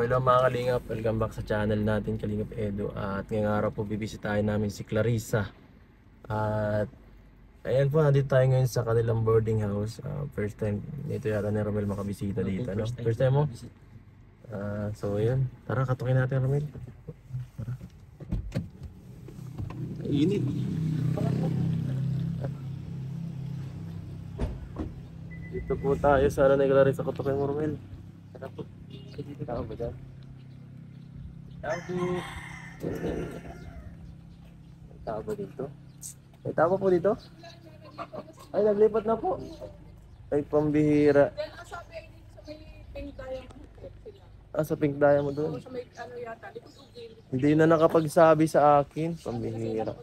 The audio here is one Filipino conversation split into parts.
hello mga Kalingap, welcome back sa channel natin Kalingap Edo. At ngayong araw po bibisitahin namin si Clarissa. At ayan po, nandito tayo ngayon sa kanilang boarding house. First time nito yata ni Romel makabisita dito, no? First time mo? So yun, tara katukin natin Romel. Tara. Init. Dito po tayo sa ni Clarissa, katukin mo Romel. Tara po. Tao ba dyan? Tao po. May tao ba dito? May tao po dito? Ay, naglipat na po. Ay, pambihira. Sa Pink Diamond doon. Hindi na nakapagsabi sa akin. Pambihira.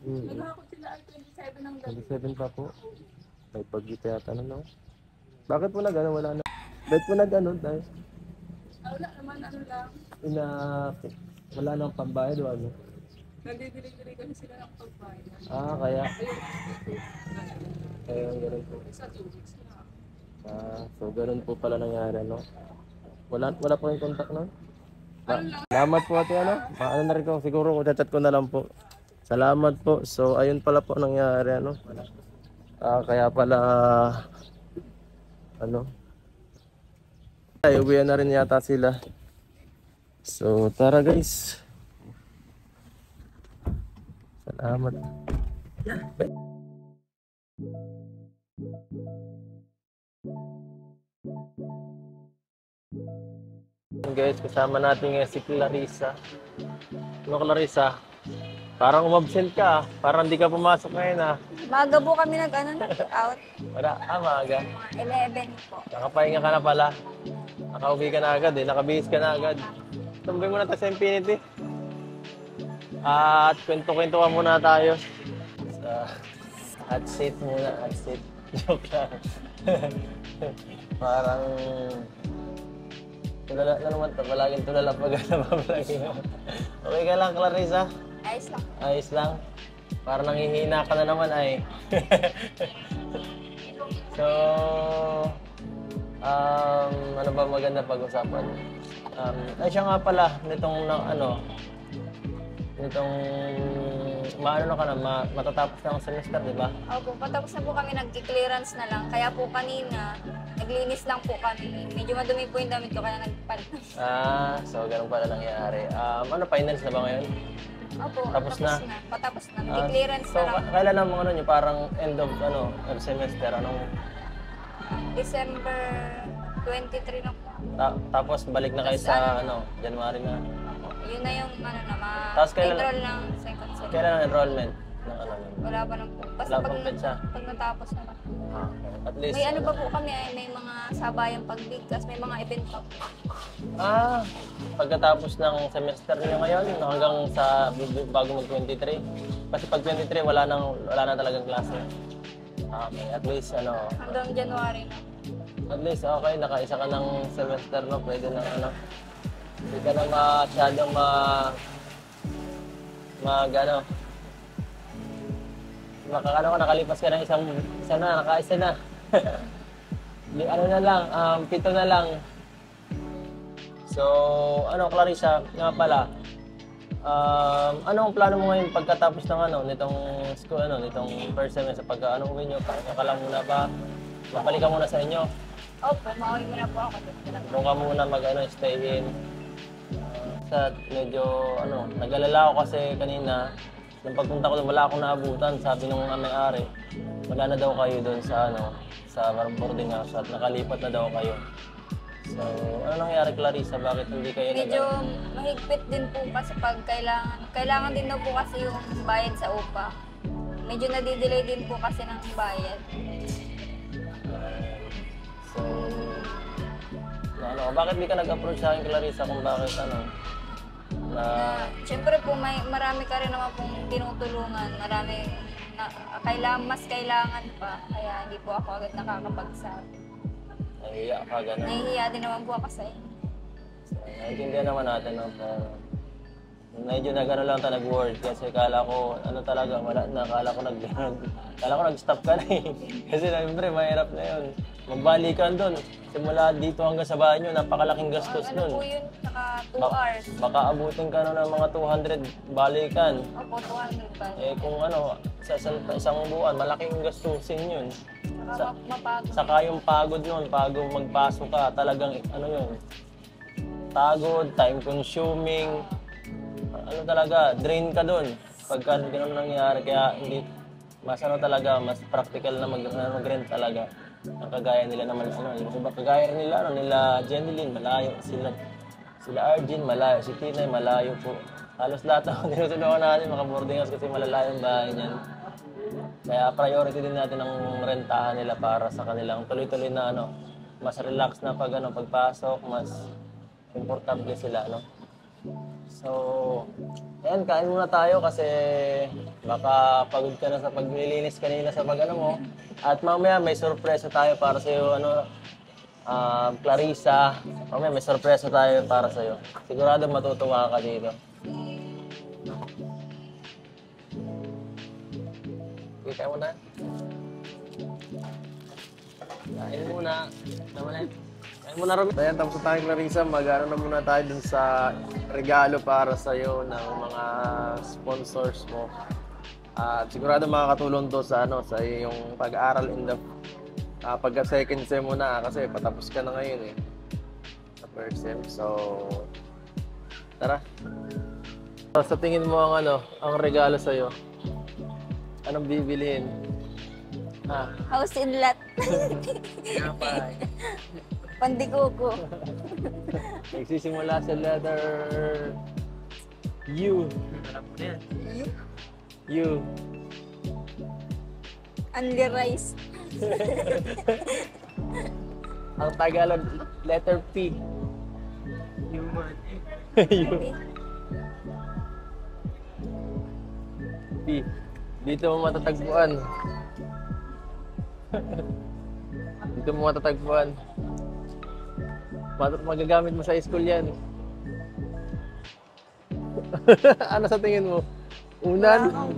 27 pa po. May pagkita yata na, no? Bakit po nag-ano? Wala na. Bakit po nag-ano tayo? Wala naman, ano lang. Wala nang pambayad o ano? Nagdidiri-diri kasi sila ng pagbayad. Kaya? Ayun, Kaya ganun po. isa 2 weeks na. So ganun po pala nangyari, no? Wala po yung contact, no? Ano lang? Salamat po ate, ano? Ano na rin ko, siguro chat ko na lang po. Salamat po. So ayun pala po nangyari, ano? Kaya pala, ano? Ay, uwian na rin yata sila. So, tara guys. Salamat. Guys, kasama natin ngayon si Clarissa. Ano Clarissa? Parang umabsent ka. Parang hindi ka pumasok ngayon. Maaga po kami nag-out. Wala, maaga. Mga 11 po. Nakapahinga ka na pala. Nakauwi ka na agad nakabihis ka na agad. Tumbay muna tayo sa Infinity. At kwento-kwentuhan muna tayo. At sit muna, at sit. Joke lang. Parang tulala na naman ito. Palaging tulala pag nabablog. Okay ka lang, Clarissa? Ayos lang. Ayos lang. Parang nanghihina ka na naman ay. So, ano ba maganda pag-usapan? Ay siya nga pala, nitong maano na ka na, matatapos na ang semester, di ba? Opo, patapos na po kami, nag-clearance na lang. Kaya po kanina, naglinis lang po kami. Medyo madumi po yung damit ko, kaya nagpalit. So ganun pala nangyari. Finals na ba ngayon? Opo, Tapos na? Patapos na. Nag-clearance So, na lang. kailan ang mga nyo, parang end of semester, December 23 na po. Tapos balik na kayo sa January na. Yun na yung Tapos enroll ng second semester. Kailan ang enrollment ng Wala pa lang po. Basta Wala pang petsa. pag natapos na lang. At least May ano pa po kami, may mga sabayang pagbigkas, may mga event pa po. Pagkatapos ng semester niyo ngayon hanggang sa bago mag-23. Kasi pag 23 wala na talagang klase. Okay, at least Hanggang January na. at least okay, nakaisa ka ng semester no, pwede na hindi ka na masyadong nakalipas ka ng isa na, nakaisa na. Na lang, 7 na lang. So, Clarissa, nga pala, anong plano mo ngayon pagkatapos ng nitong school, nitong first semester, uwi nyo, pahinga ka lang muna ba? Mapalik ka muna sa inyo? Opo, mauwi muna po ako. Doon ka muna stay in. Medyo, nag-alala ako kasi kanina, nung pagpunta ko doon, wala akong naabutan. Sabi nung may-ari, wala na daw kayo doon sa boarding house at nakalipat na daw kayo. So, ano nangyari Clarissa? Bakit hindi kayo Medyo mahigpit din po kasi pag kailangan din daw po kasi yung bayad sa upa. Medyo nadidelay din po kasi ng bayad. So, bakit di ka nag-approach sa akin Clarissa kung bakit Siyempre po marami ka rin naman pong tinutulungan. Marami mas kailangan pa. Kaya hindi po ako agad nakakapagsabi. Nahihiya ka gano'n? Nahihiya din naman po ako sa inyo. So, naiintindihan naman natin medyo lang tayo nag-word kasi kala ko wala na, kala ko nag-stop ka na eh. Kasi siyempre mahirap na yun. magbalikan doon. Simula dito hanggang sa bahay nyo, napakalaking gastos Ano po nun. yun? Saka 2 Ba- hours. Baka abutin ka nun ng mga 200 balikan. Opo, 200 ba? Kung sa isang buwan, malaking gastusin yun. Saka mapagod. Saka yung pagod nun, bago magpasok ka, talagang yun, pagod, time consuming, talaga, drain ka dun. Pagka ganun nangyari, kaya hindi, mas mas practical na mag-rent talaga. Ang kagaya nila naman, yung iba kagaya nila, nila Jeneline, malayo, sila Arjun, malayo, si Tinay, malayo po. Halos lahat ako tinutulungan natin, mga boarding house kasi malalayo ang bahay niyan. Kaya priority din natin ang rentahan nila para sa kanilang tuloy-tuloy na mas relax na pagpasok, mas importante sila, So, ayan, kain muna tayo kasi baka pagod ka na sa paglilinis kanina sa mo. At mamaya may sorpresa tayo para sa iyo, Clarissa. Mamaya may sorpresa tayo para sa iyo. Sigurado matutuwa ka dito. Okay, kain muna. Kain muna. Kain muna, Robin. Ayan, tapos na tayo, Clarissa. Mag-ano na muna tayo dun sa regalo para sa'yo ng mga sponsors mo. At sigurado makakatulong to sa sa iyong pag-aaral in the pagka second sem mo na kasi patapos ka na ngayon sa first sem. So, tara. So, sa tingin mo ang regalo sa'yo? Anong bibilihin? House in lot. Pandikuko. Nagsisimula sa letter U. U. Only rice. Ang Tagalog, letter P. Human. U. P. Dito mo matatagpuan. Dito mo matatagpuan. Magagamit mo sa school yan. Ano sa tingin mo? Unan?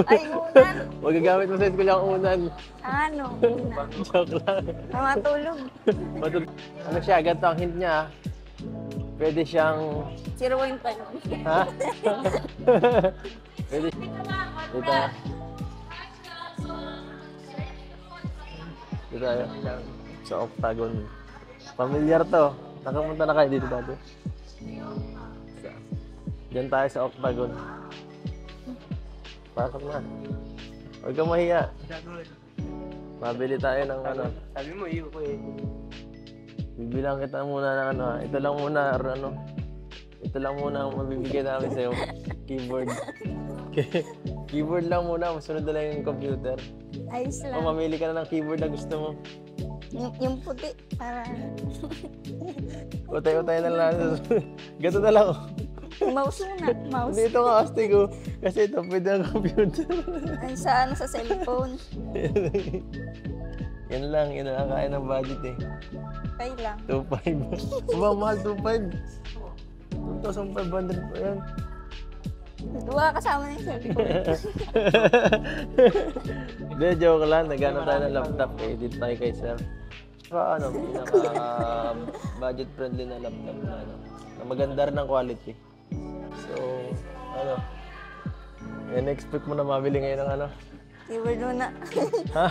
Ay, unan. Magagamit mo sa school yung unan. Ano? Unan. Joke lang. Matulog. Ano siya, ganito ang hint niya. Pwede siyang... 0.5. Ha? Pwede. Dito. Dito tayo. Sa Octagon. Familiar to. Nakapunta na kayo dito dati. Diyan tayo sa Octagon. Pasok na. Huwag kang mahiya. Mabili tayo ng Sabi mo, iyo ko eh. Bibilang kita muna ng Ito lang muna, Ito lang muna ang mabibigay namin sa'yo. Keyboard. Keyboard lang muna. Masunod na lang yung computer. Ayos O, lang. mamili ka na ng keyboard na gusto mo. Yung puti. Para... Utay-utay na lang. Gato na lang. Mouse muna. Mouse. Dito nga astig ko. Kasi ito pwede ang computer. Ay, sa cellphone. Yan lang kaya ng budget eh. Kay lang. 2.5. Mahal 2.5. 2,500 pa yan. Duwa kasama na yung cellphone. Hindi, joke lang. Nagano tayo ng laptop. Edit tayo kay sir. Pinaka budget friendly na laptop na maganda rin ang quality. So, in-expect mo na mabili ngayon ng Keyboard muna. Ha?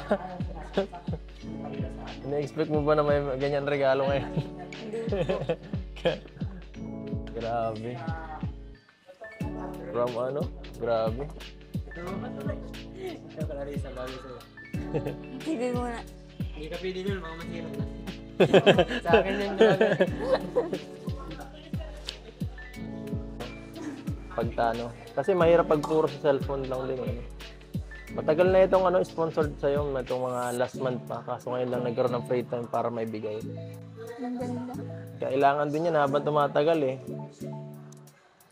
In-expect mo ba na may ganyan regalo ngayon? Hindi po. Grabe. From Grabe. Ito, Clarissa, bago sa'yo. Sige muna. Hindi ka pwede nun, mga masira na. Sa akin yan, grabe. Pagtano. Kasi mahirap pag puro sa cellphone lang din. Matagal na itong sponsored sa'yo, itong mga last month pa. Kaso ngayon lang nagkaroon ng free time para may bigay. Ang ganda. Kailangan din yan habang tumatagal eh.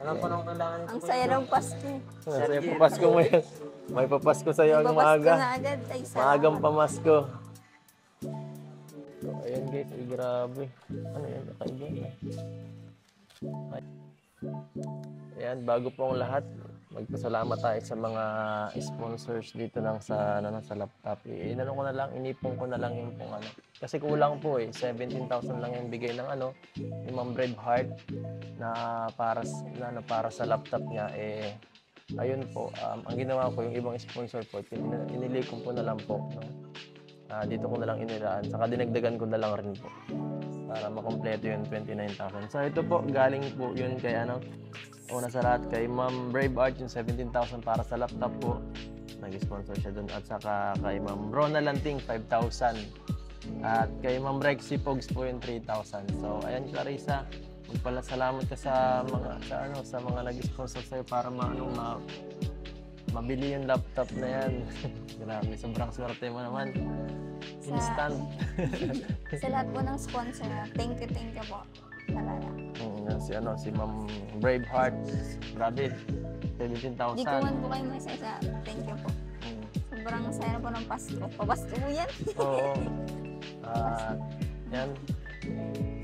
Alam ko nung kailangan Ang saya ng Pasko. Kasi papasko mo yan. May papasko sa'yo ang Papasko maaga. na agad. Ay, Maagang pamasko. So, ayan guys, grabe. Ano yan? Kakaiba. Ayan, bago po ang lahat. magpasalamat tayo sa mga sponsors dito lang sa sa laptop. Inano ko na lang, inipon ko na lang yung kung ano. Kasi kulang po 17,000 lang yung bigay ng ni Ma'am Braveheart na para sa laptop niya ayun po, ang ginawa ko yung ibang sponsor po, inilikon ko na lang po, no? Dito ko na lang inilaan, saka dinagdagan ko na lang rin po para makompleto yung 29,000. So ito po, galing po yun kay una sa lahat kay Ma'am Braveheart yung 17,000 para sa laptop po. Nag-sponsor siya dun. At saka kay Ma'am Rona Lanting 5,000. At kay Ma'am Rexy Pogs po yung 3,000. So ayan Clarissa, magpasalamat ka sa mga nag-sponsor sa'yo para mabili yung laptop na yan. Grabe, sobrang swerte mo naman. Instant. Sa lahat po ng sponsor, thank you po. Talaga. Si Ma'am Braveheart, grabe, 17,000. Di ko man po kayo masaya. Thank you po. Sobrang saya po ng Pasko. Papasko po yan. Oo. Yan.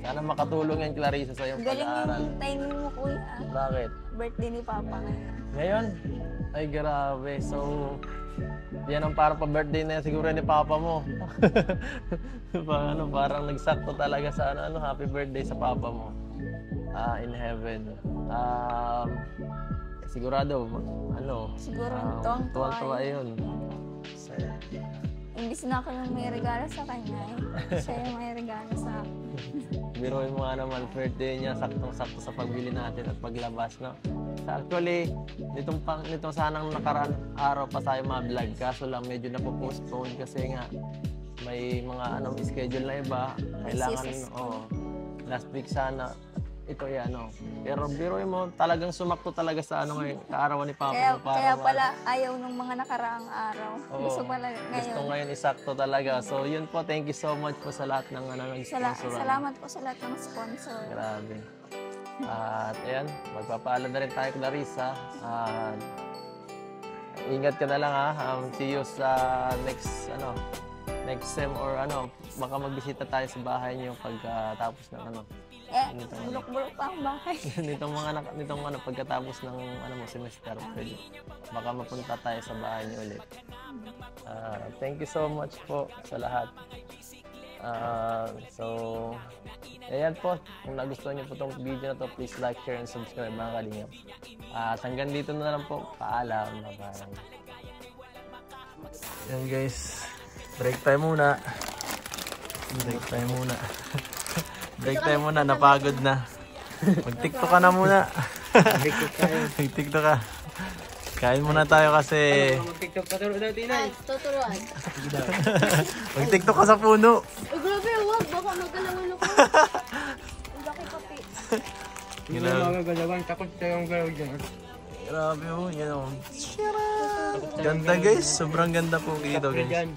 Sana makatulong yan, Clarissa, sa iyong Galing pag-aaral. yung timing mo, kuya. Bakit? Birthday ni Papa ngayon. Ngayon? Ay, grabe. So, yan ang parang pa-birthday na yan siguro ni Papa mo. Parang nagsakto talaga sa happy birthday sa Papa mo. In heaven. Sigurado, Siguro tuwang-tuwa yun. So, imbis na ako yung may regalo sa kanya, siya yung may regalo sa akin. biruin mo nga naman, birthday niya, saktong-sakto sa pagbili natin at paglabas, no? Actually, nitong sanang nakaraan araw pa tayo ma-vlog, kaso lang medyo na-postpone kasi nga may mga schedule na iba. Kailangan, last week sana. Ito Pero biruin mo, talagang sumakto talaga sa ngayon, kaarawan ni Papa. Kaya pala ayaw nung mga nakaraang araw. Gusto pala ngayon. Gusto ngayon isakto talaga. So yun po, thank you so much po sa lahat ng nag-sponsor. Salamat po sa lahat ng sponsor. Grabe. At ayan, magpapaalam na rin tayo, Clarissa. Ingat ka na lang see you sa next sem or baka magbisita tayo sa bahay niyo pagkatapos ng bulok-bulok pa ang bahay. nitong pagkatapos ng semester, pwede. Baka mapunta tayo sa bahay niyo ulit. Thank you so much po sa lahat. So, ayan po. Kung nagustuhan niyo po itong video na to, please like, share, and subscribe mga kalingap. Hanggang dito na lang po. Paalam. Ayan guys. Break time muna. Break time muna. Napagod na. Mag-tiktok ka na muna. Mag-tiktok ka. Kain muna tayo kasi... Mag-tiktok ka daw, Tinay. Tuturuan. Mag-tiktok ka sa puno. Ay, grabe, wag. Baka magalawan ako. Ang laki kape. Hindi mo magagalawan. Takot siya yung galaw dyan. Grabe yan Ganda guys. Sobrang ganda po dito guys.